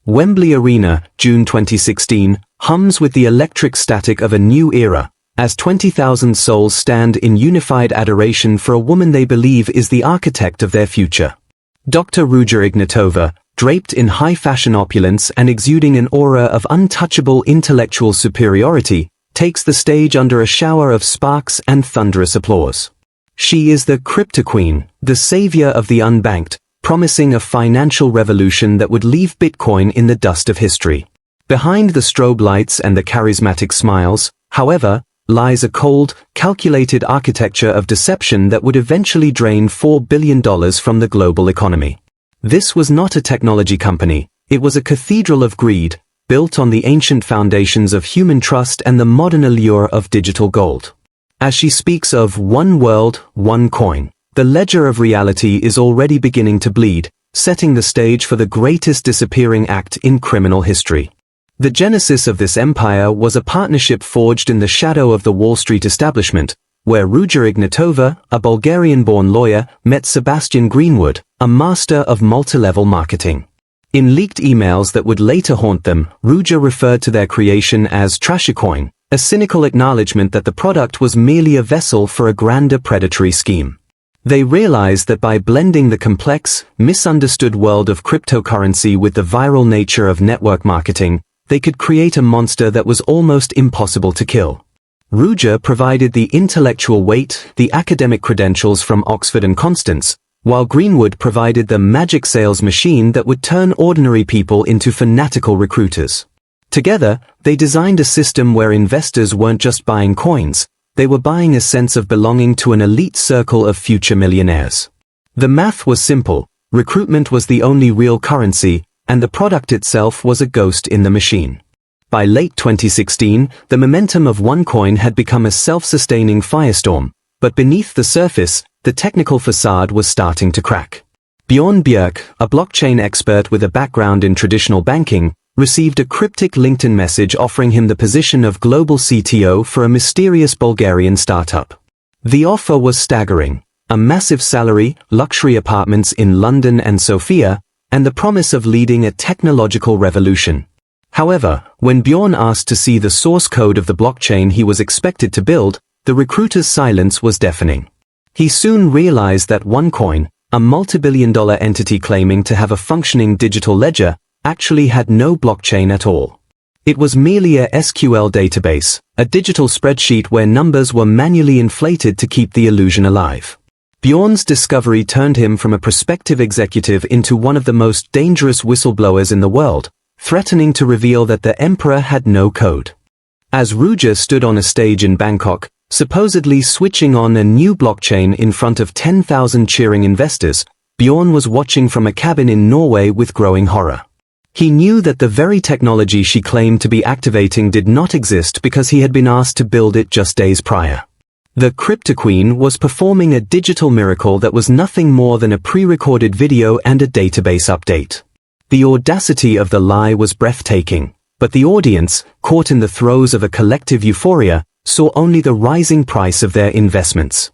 Wembley Arena, June 2016, hums with the electric static of a new era, as 20,000 souls stand in unified adoration for a woman they believe is the architect of their future. Dr. Ruja Ignatova, draped in high-fashion opulence and exuding an aura of untouchable intellectual superiority, takes the stage under a shower of sparks and thunderous applause. She is the crypto queen, the savior of the unbanked, promising a financial revolution that would leave Bitcoin in the dust of history. Behind the strobe lights and the charismatic smiles, however, lies a cold, calculated architecture of deception that would eventually drain $4 billion from the global economy. This was not a technology company, it was a cathedral of greed, built on the ancient foundations of human trust and the modern allure of digital gold. As she speaks of one world, one coin, the ledger of reality is already beginning to bleed, setting the stage for the greatest disappearing act in criminal history. The genesis of this empire was a partnership forged in the shadow of the Wall Street establishment, where Ruja Ignatova, a Bulgarian-born lawyer, met Sebastian Greenwood, a master of multi-level marketing. In leaked emails that would later haunt them, Ruja referred to their creation as TrashCoin, a cynical acknowledgement that the product was merely a vessel for a grander predatory scheme. They realized that by blending the complex, misunderstood world of cryptocurrency with the viral nature of network marketing, they could create a monster that was almost impossible to kill. Ruja provided the intellectual weight, the academic credentials from Oxford and Constance, while Greenwood provided the magic sales machine that would turn ordinary people into fanatical recruiters. Together, they designed a system where investors weren't just buying coins, they were buying a sense of belonging to an elite circle of future millionaires. The math was simple, recruitment was the only real currency, and the product itself was a ghost in the machine. By late 2016, the momentum of OneCoin had become a self-sustaining firestorm, but beneath the surface, the technical facade was starting to crack. Bjorn Bjerk, a blockchain expert with a background in traditional banking, received a cryptic LinkedIn message offering him the position of global CTO for a mysterious Bulgarian startup. The offer was staggering: a massive salary, luxury apartments in London and Sofia, and the promise of leading a technological revolution. However, when Bjorn asked to see the source code of the blockchain he was expected to build, the recruiter's silence was deafening. He soon realized that OneCoin, a multi-billion-dollar entity claiming to have a functioning digital ledger, actually had no blockchain at all. It was merely a SQL database, a digital spreadsheet where numbers were manually inflated to keep the illusion alive. Bjorn's discovery turned him from a prospective executive into one of the most dangerous whistleblowers in the world, threatening to reveal that the emperor had no code. As Ruja stood on a stage in Bangkok, supposedly switching on a new blockchain in front of 10,000 cheering investors, Bjorn was watching from a cabin in Norway with growing horror. He knew that the very technology she claimed to be activating did not exist because he had been asked to build it just days prior. The crypto queen was performing a digital miracle that was nothing more than a pre-recorded video and a database update. The audacity of the lie was breathtaking, but the audience, caught in the throes of a collective euphoria, saw only the rising price of their investments.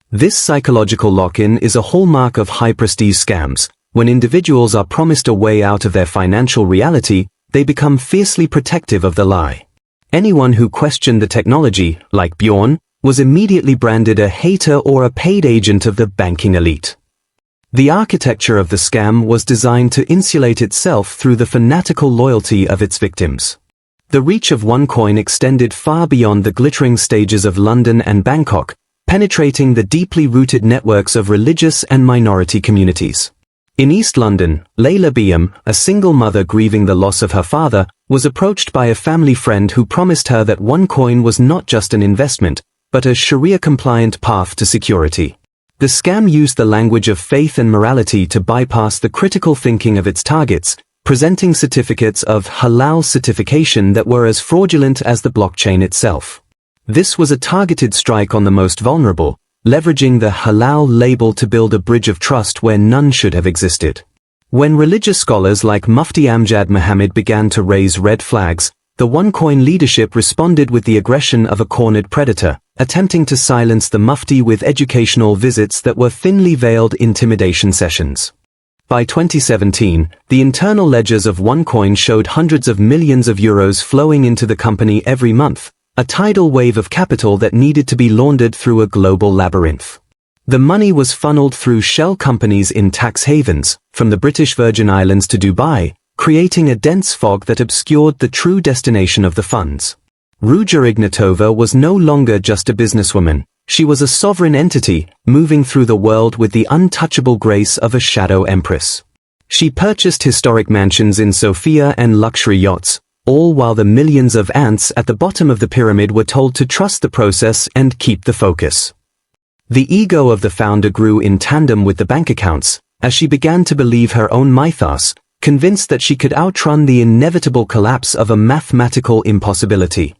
This psychological lock-in is a hallmark of high-prestige scams. When individuals are promised a way out of their financial reality, they become fiercely protective of the lie. Anyone who questioned the technology, like Bjorn, was immediately branded a hater or a paid agent of the banking elite. The architecture of the scam was designed to insulate itself through the fanatical loyalty of its victims. The reach of OneCoin extended far beyond the glittering stages of London and Bangkok, penetrating the deeply rooted networks of religious and minority communities. In East London, Layla Biam, a single mother grieving the loss of her father, was approached by a family friend who promised her that OneCoin was not just an investment, but a Sharia-compliant path to security. The scam used the language of faith and morality to bypass the critical thinking of its targets, presenting certificates of halal certification that were as fraudulent as the blockchain itself. This was a targeted strike on the most vulnerable, leveraging the halal label to build a bridge of trust where none should have existed. When religious scholars like Mufti Amjad Muhammad began to raise red flags, the OneCoin leadership responded with the aggression of a cornered predator, attempting to silence the Mufti with educational visits that were thinly veiled intimidation sessions. By 2017, the internal ledgers of OneCoin showed hundreds of millions of euros flowing into the company every month, a tidal wave of capital that needed to be laundered through a global labyrinth. The money was funneled through shell companies in tax havens, from the British Virgin Islands to Dubai, creating a dense fog that obscured the true destination of the funds. Ruja Ignatova was no longer just a businesswoman. She was a sovereign entity, moving through the world with the untouchable grace of a shadow empress. She purchased historic mansions in Sofia and luxury yachts, all while the millions of ants at the bottom of the pyramid were told to trust the process and keep the focus. The ego of the founder grew in tandem with the bank accounts, as she began to believe her own mythos, convinced that she could outrun the inevitable collapse of a mathematical impossibility.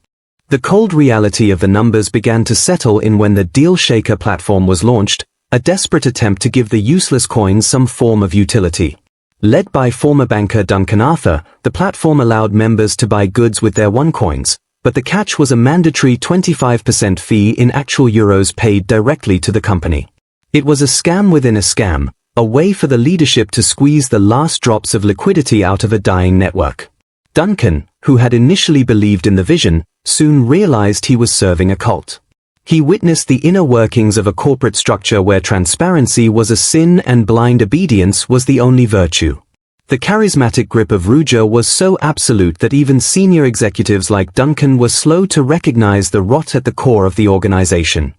The cold reality of the numbers began to settle in when the Deal Shaker platform was launched, a desperate attempt to give the useless coins some form of utility. Led by former banker Duncan Arthur, the platform allowed members to buy goods with their OneCoins, but the catch was a mandatory 25% fee in actual euros paid directly to the company. It was a scam within a scam, a way for the leadership to squeeze the last drops of liquidity out of a dying network. Duncan, who had initially believed in the vision, soon realized he was serving a cult. He witnessed the inner workings of a corporate structure where transparency was a sin and blind obedience was the only virtue. The charismatic grip of Ruja was so absolute that even senior executives like Duncan were slow to recognize the rot at the core of the organization.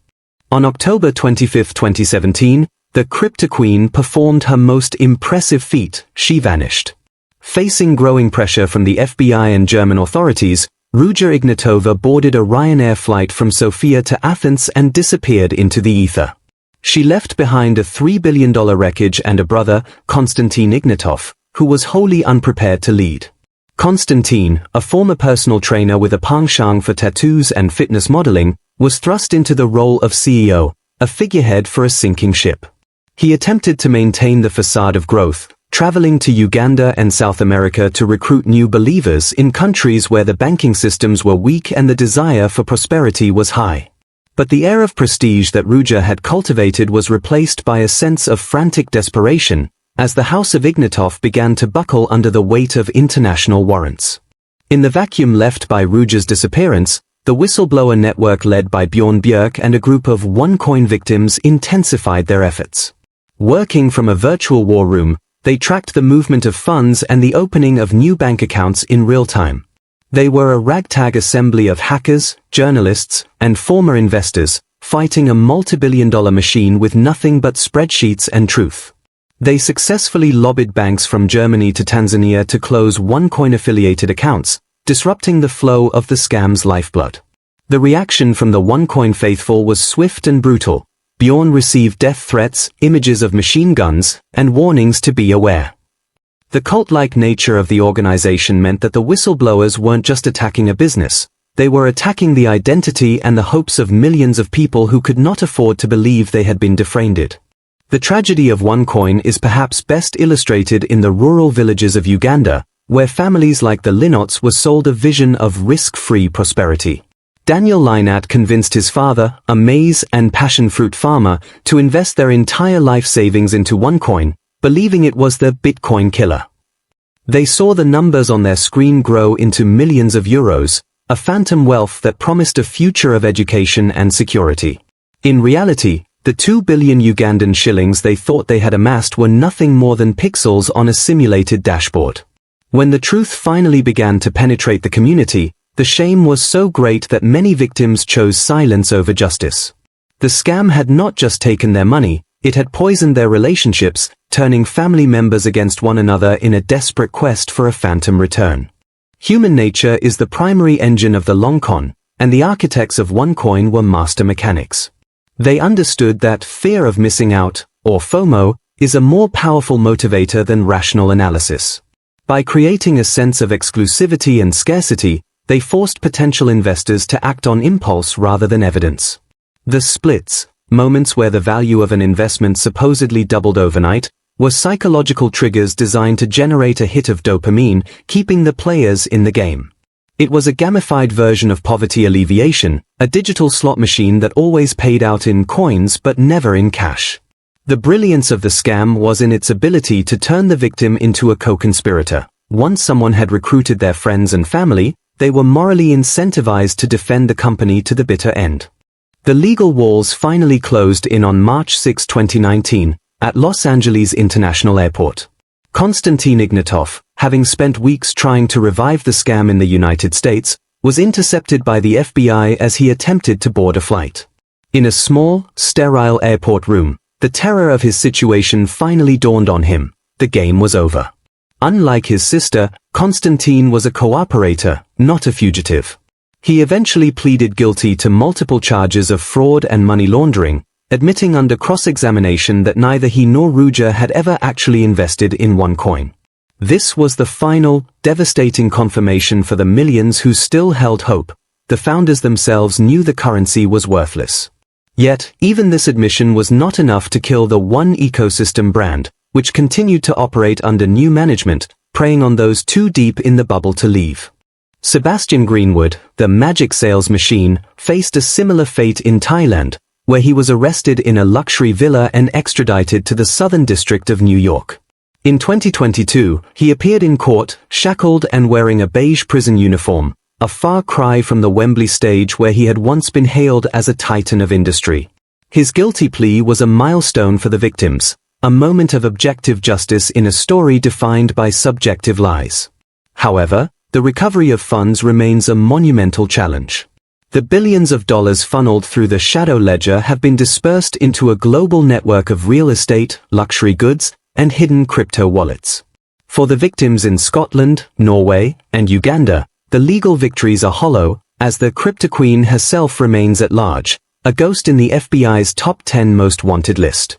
On October 25, 2017, the crypto queen performed her most impressive feat. She vanished. Facing growing pressure from the FBI and German authorities, Ruja Ignatova boarded a Ryanair flight from Sofia to Athens and disappeared into the ether. She left behind a $3 billion wreckage and a brother, Konstantin Ignatov, who was wholly unprepared to lead. Konstantin, a former personal trainer with a penchant for tattoos and fitness modeling, was thrust into the role of CEO, a figurehead for a sinking ship. He attempted to maintain the facade of growth, traveling to Uganda and South America to recruit new believers in countries where the banking systems were weak and the desire for prosperity was high. But the air of prestige that Ruja had cultivated was replaced by a sense of frantic desperation, as the House of Ignatov began to buckle under the weight of international warrants. In the vacuum left by Ruja's disappearance, the whistleblower network led by Bjorn Bjerk and a group of OneCoin victims intensified their efforts. Working from a virtual war room, they tracked the movement of funds and the opening of new bank accounts in real time. They were a ragtag assembly of hackers, journalists, and former investors, fighting a multi-billion-dollar machine with nothing but spreadsheets and truth. They successfully lobbied banks from Germany to Tanzania to close OneCoin-affiliated accounts, disrupting the flow of the scam's lifeblood. The reaction from the OneCoin faithful was swift and brutal. Bjorn received death threats, images of machine guns, and warnings to be aware. The cult-like nature of the organization meant that the whistleblowers weren't just attacking a business, they were attacking the identity and the hopes of millions of people who could not afford to believe they had been defrauded. The tragedy of OneCoin is perhaps best illustrated in the rural villages of Uganda, where families like the Linots were sold a vision of risk-free prosperity. Daniel Lynat convinced his father, a maize and passion fruit farmer, to invest their entire life savings into OneCoin, believing it was the Bitcoin killer. They saw the numbers on their screen grow into millions of euros, a phantom wealth that promised a future of education and security. In reality, the 2 billion Ugandan shillings they thought they had amassed were nothing more than pixels on a simulated dashboard. When the truth finally began to penetrate the community, the shame was so great that many victims chose silence over justice. The scam had not just taken their money, it had poisoned their relationships, turning family members against one another in a desperate quest for a phantom return. Human nature is the primary engine of the long con, and the architects of OneCoin were master mechanics. They understood that fear of missing out, or FOMO, is a more powerful motivator than rational analysis. By creating a sense of exclusivity and scarcity, they forced potential investors to act on impulse rather than evidence. The splits, moments where the value of an investment supposedly doubled overnight, were psychological triggers designed to generate a hit of dopamine, keeping the players in the game. It was a gamified version of poverty alleviation, a digital slot machine that always paid out in coins but never in cash. The brilliance of the scam was in its ability to turn the victim into a co-conspirator. Once someone had recruited their friends and family, they were morally incentivized to defend the company to the bitter end. The legal walls finally closed in on March 6, 2019, at Los Angeles International Airport. Konstantin Ignatov, having spent weeks trying to revive the scam in the United States, was intercepted by the FBI as he attempted to board a flight. In a small, sterile airport room, the terror of his situation finally dawned on him. The game was over. Unlike his sister, Konstantin was a cooperator, not a fugitive. He eventually pleaded guilty to multiple charges of fraud and money laundering, admitting under cross-examination that neither he nor Ruja had ever actually invested in OneCoin. This was the final, devastating confirmation for the millions who still held hope. The founders themselves knew the currency was worthless. Yet, even this admission was not enough to kill the One Ecosystem brand, which continued to operate under new management, preying on those too deep in the bubble to leave. Sebastian Greenwood, the magic sales machine, faced a similar fate in Thailand, where he was arrested in a luxury villa and extradited to the Southern District of New York. In 2022, he appeared in court, shackled and wearing a beige prison uniform, a far cry from the Wembley stage where he had once been hailed as a titan of industry. His guilty plea was a milestone for the victims, a moment of objective justice in a story defined by subjective lies. However, the recovery of funds remains a monumental challenge. The billions of dollars funneled through the shadow ledger have been dispersed into a global network of real estate, luxury goods, and hidden crypto wallets. For the victims in Scotland, Norway, and Uganda, the legal victories are hollow, as the crypto queen herself remains at large, a ghost in the FBI's top 10 most wanted list.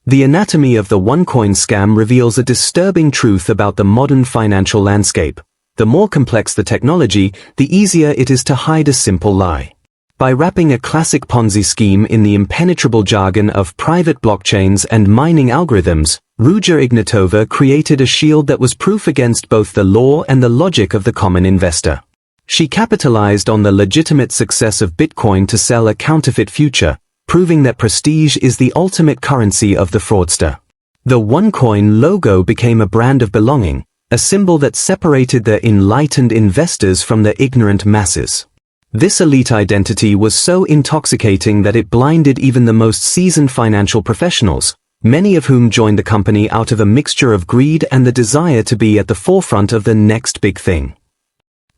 The anatomy of the OneCoin scam reveals a disturbing truth about the modern financial landscape. The more complex the technology, the easier it is to hide a simple lie. By wrapping a classic Ponzi scheme in the impenetrable jargon of private blockchains and mining algorithms, Ruja Ignatova created a shield that was proof against both the law and the logic of the common investor. She capitalized on the legitimate success of Bitcoin to sell a counterfeit future, proving that prestige is the ultimate currency of the fraudster. The OneCoin logo became a brand of belonging, a symbol that separated the enlightened investors from the ignorant masses. This elite identity was so intoxicating that it blinded even the most seasoned financial professionals, many of whom joined the company out of a mixture of greed and the desire to be at the forefront of the next big thing.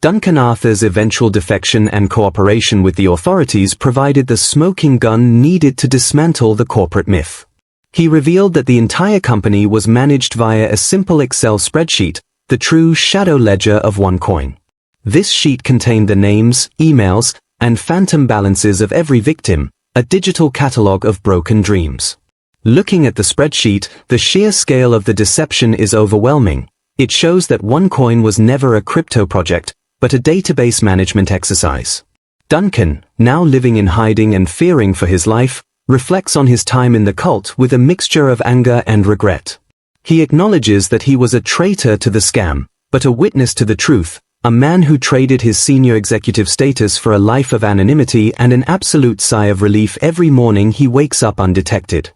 Duncan Arthur's eventual defection and cooperation with the authorities provided the smoking gun needed to dismantle the corporate myth. He revealed that the entire company was managed via a simple Excel spreadsheet, the true shadow ledger of OneCoin. This sheet contained the names, emails, and phantom balances of every victim, a digital catalog of broken dreams. Looking at the spreadsheet, the sheer scale of the deception is overwhelming. It shows that OneCoin was never a crypto project, but a database management exercise. Duncan, now living in hiding and fearing for his life, reflects on his time in the cult with a mixture of anger and regret. He acknowledges that he was a traitor to the scam, but a witness to the truth, a man who traded his senior executive status for a life of anonymity and an absolute sigh of relief every morning he wakes up undetected.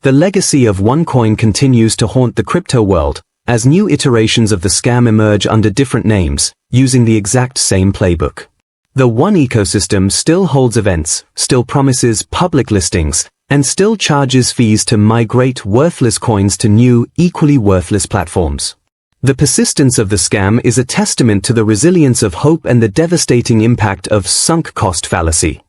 The legacy of OneCoin continues to haunt the crypto world, as new iterations of the scam emerge under different names, using the exact same playbook. The One Ecosystem still holds events, still promises public listings, and still charges fees to migrate worthless coins to new, equally worthless platforms. The persistence of the scam is a testament to the resilience of hope and the devastating impact of sunk cost fallacy.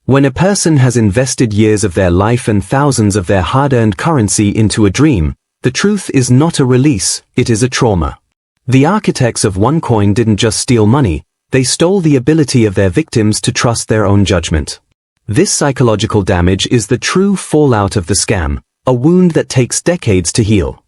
When a person has invested years of their life and thousands of their hard-earned currency into a dream, the truth is not a release, it is a trauma. The architects of OneCoin didn't just steal money, they stole the ability of their victims to trust their own judgment. This psychological damage is the true fallout of the scam, a wound that takes decades to heal.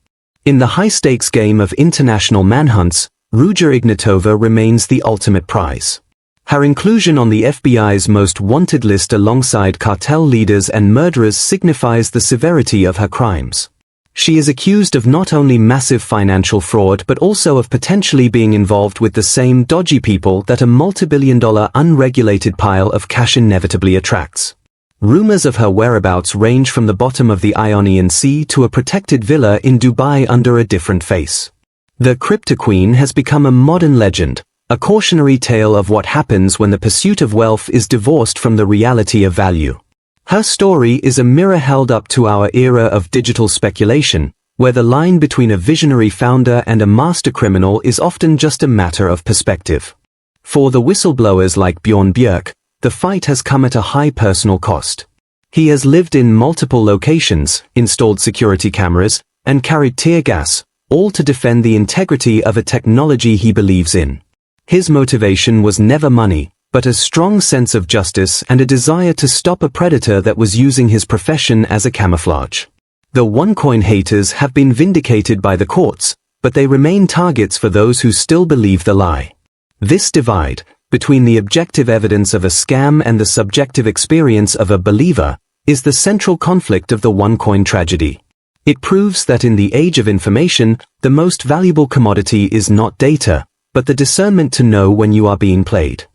In the high-stakes game of international manhunts, Ruja Ignatova remains the ultimate prize. Her inclusion on the FBI's most wanted list alongside cartel leaders and murderers signifies the severity of her crimes. She is accused of not only massive financial fraud but also of potentially being involved with the same dodgy people that a multi-billion-dollar unregulated pile of cash inevitably attracts. Rumors of her whereabouts range from the bottom of the Ionian Sea to a protected villa in Dubai under a different face. The Crypto Queen has become a modern legend, a cautionary tale of what happens when the pursuit of wealth is divorced from the reality of value. Her story is a mirror held up to our era of digital speculation, where the line between a visionary founder and a master criminal is often just a matter of perspective. For the whistleblowers like Bjorn Bjerk, the fight has come at a high personal cost. He has lived in multiple locations, installed security cameras, and carried tear gas, all to defend the integrity of a technology he believes in. His motivation was never money, but a strong sense of justice and a desire to stop a predator that was using his profession as a camouflage. The OneCoin haters have been vindicated by the courts, but they remain targets for those who still believe the lie. This divide, between the objective evidence of a scam and the subjective experience of a believer, is the central conflict of the OneCoin tragedy. It proves that in the age of information, the most valuable commodity is not data, but the discernment to know when you are being played.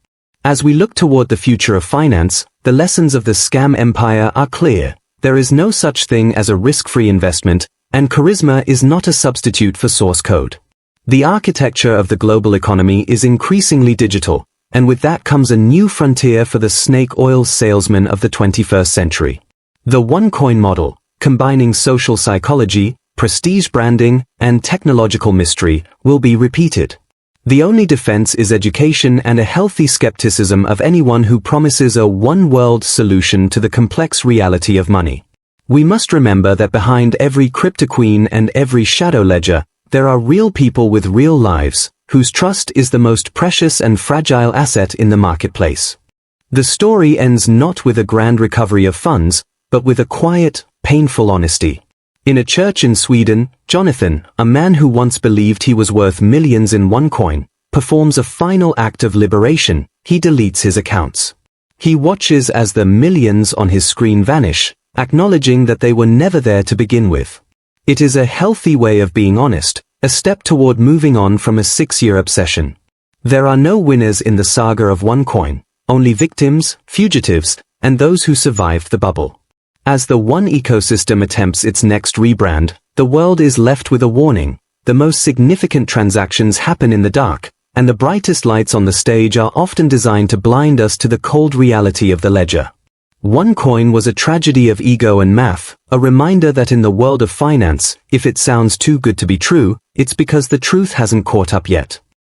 As we look toward the future of finance, the lessons of the scam empire are clear. There is no such thing as a risk-free investment, and charisma is not a substitute for source code. The architecture of the global economy is increasingly digital, and with that comes a new frontier for the snake oil salesman of the 21st century. The OneCoin model, combining social psychology, prestige branding, and technological mystery, will be repeated. The only defense is education and a healthy skepticism of anyone who promises a one-world solution to the complex reality of money. We must remember that behind every crypto queen and every shadow ledger, there are real people with real lives, whose trust is the most precious and fragile asset in the marketplace. The story ends not with a grand recovery of funds, but with a quiet, painful honesty. In a church in Sweden, Jonathan, a man who once believed he was worth millions in OneCoin, performs a final act of liberation. He deletes his accounts. He watches as the millions on his screen vanish, acknowledging that they were never there to begin with. It is a healthy way of being honest, a step toward moving on from a 6-year obsession. There are no winners in the saga of OneCoin, only victims, fugitives, and those who survived the bubble. As the One ecosystem attempts its next rebrand, the world is left with a warning. The most significant transactions happen in the dark, and the brightest lights on the stage are often designed to blind us to the cold reality of the ledger. OneCoin was a tragedy of ego and math, a reminder that in the world of finance, if it sounds too good to be true, it's because the truth hasn't caught up yet.